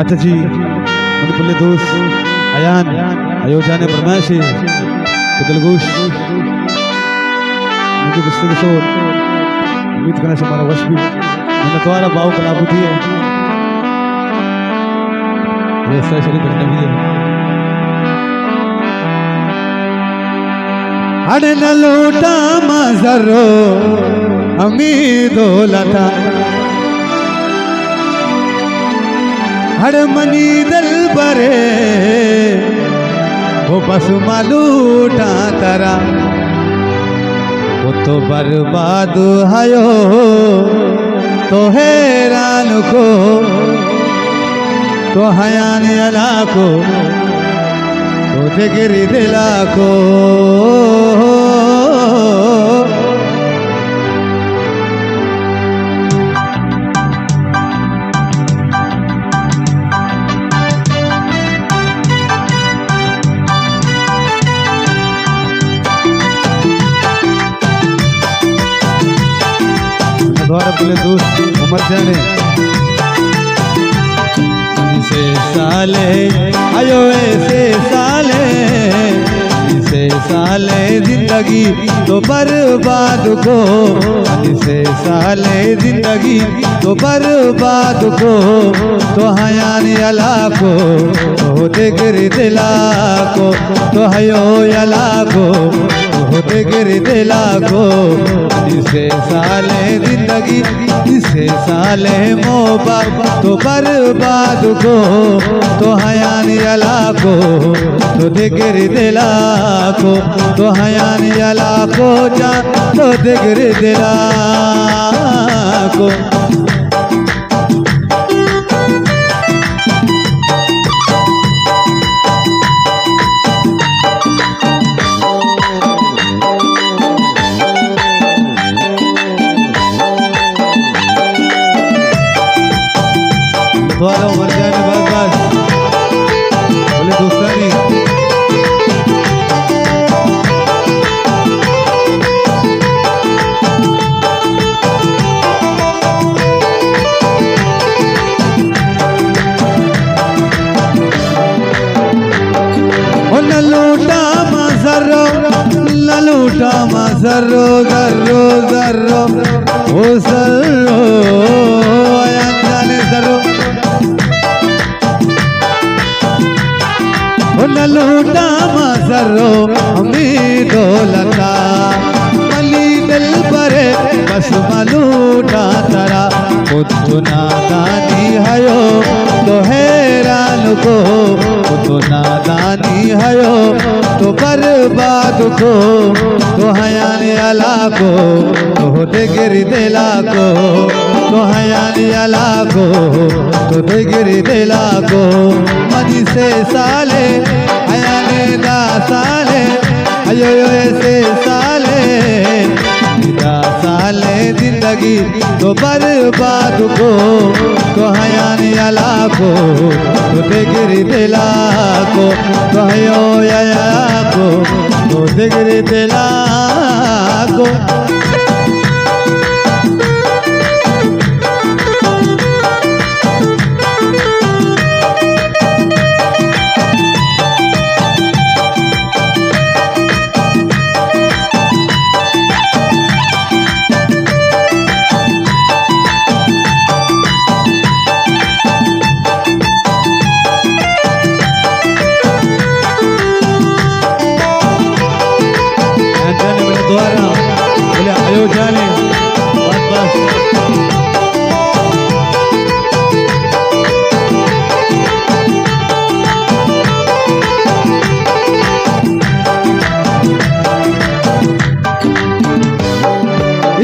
अच्छा जी मनपुल्ले दोस्त अयान अयोध्या ने फरमाइश है दिलगोश मुझे गुस्से के शोर उम्मीद करने से हमारा वश भी मैंने तुम्हारा बाव कलाबुदी है ये ऐसा शरीफ अजनबी है अरे न लूटा मजरो अमी दौलता हर मनी दल बरे वो बस मालूटा तरा वो तो बर्बाद हयो तो हैरान को तो हयान अला को तो दिगरी दिला को द्वारा बोले दोस्त उमर जाने इसे साले आयो ऐसे साले जिंदगी तो बर्बाद को इसे साले जिंदगी तो बर्बाद को तो हयान अला को तो दिगर दिला को तो हयो अला को दिगर दिला को इसे साले जिंदगी इसे साले मोहब्बत तो बर्बाद को तो हयान अला को तो दिगर दिला को तो हयान अला को जा तो दिगर दिला को द्वारा उमर जाने बस बोले दोस्तानी न लूटा मजरो जर्रो जर्रो ओ सर्रो अयान जाने जर्रो न लूटा मजरो अमी दौलता मली दिल परे बस मलूटा तरा खुद नादानी हयो तो हैरान को तो नादानी हयो तो बर्बाद को तो हयान अला को तो दिगर दिला को तो हयान अला को तो दिगर दिला को मनी से साले हयान दा साले अयो ऐसे साले साले जिंदगी तो बर्बाद को तो हयान अला को तो दिगर दिला को तो हयो अला को तो दिगर दिला को द्वारा बोले अयोध्या ने बस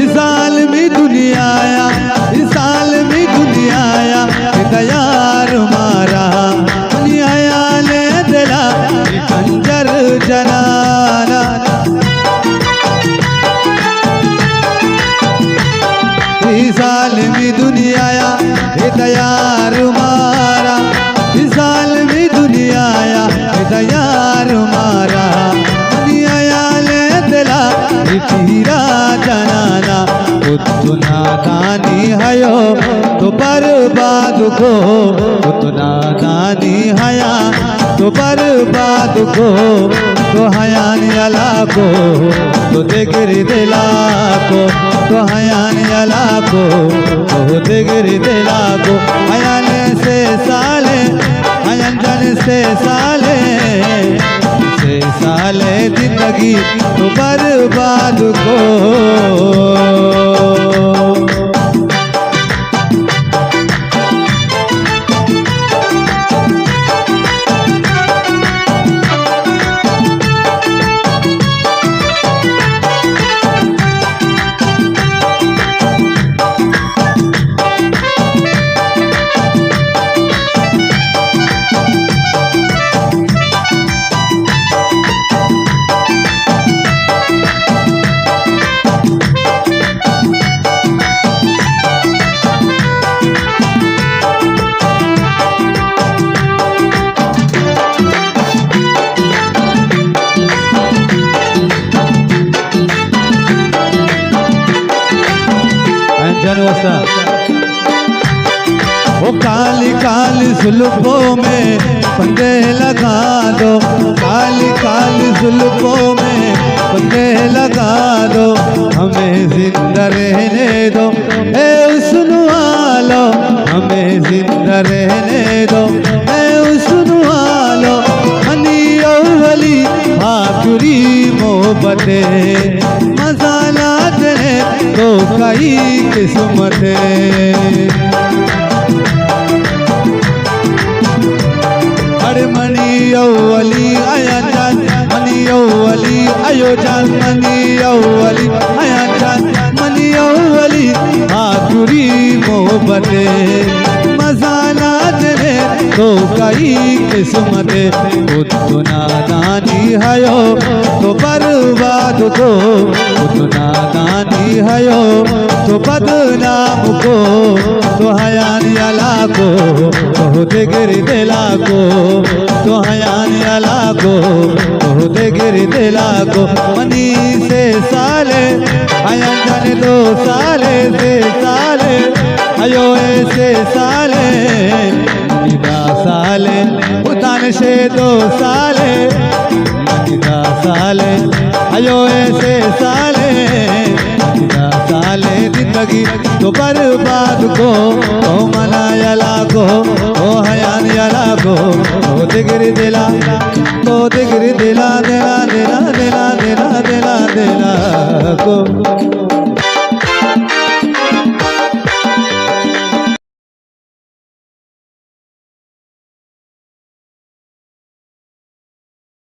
इस साल में दुनिया आया इस साल में दुनिया आया तैयार मारा दुनिया ले दिला खंजर जनाना साल में दुनिया आया हे तैयार मारा इस साल में दुनिया आया हे तैयार मारा दुनिया ले दिला तीरा जनाना खुद ना नादानी हयो तो बर्बाद को, तो नादानी हया तो बर्बाद को, तो हयान अला को, तो दिगरी दिला को, तो हयान अला को, तो दिगरी दिला को। हयान से साले हयान जन से साले जिंदगी तो बर्बाद को। वो काली काली जुल्फों में फंदे लगा दो, काली काली जुल्फों में फंदे लगा दो, हमें जिंदा रहने दो ए हुस्न वालो, हमें जिंदा रहने दो ए हुस्न वालो। मनी अव्वली आखिरी मोहब्बते मसाला तेरे तो कई किस्मते। अरे मनी अव्वली आया जान, मनी अव्वली आयो जान, मनी अव्वली आया जान, मनी अव्वली आखिरी मोहब्बते मसाला तेरे तो कई किस्मते। तो नादानी हयो तो बर्बाद को, तो नादानी हयो तो बदनाम को, तो हयान अला को, तो दिगरी दिला को, तो हयान अला को, तो दिगरी दिला को। मनी से साले हयान जाने दो साले से साले अयो ऐसे साले निदा साले उतान से दो साले निदा साले अयो ऐसे साले निदा साले जिंदगी तो बर्बाद को। ओ मनायला को ओ हयान यला को ओ दिगरी दिला तो दिगरी दिला दिला दिला दिला दिला दिला दिला को।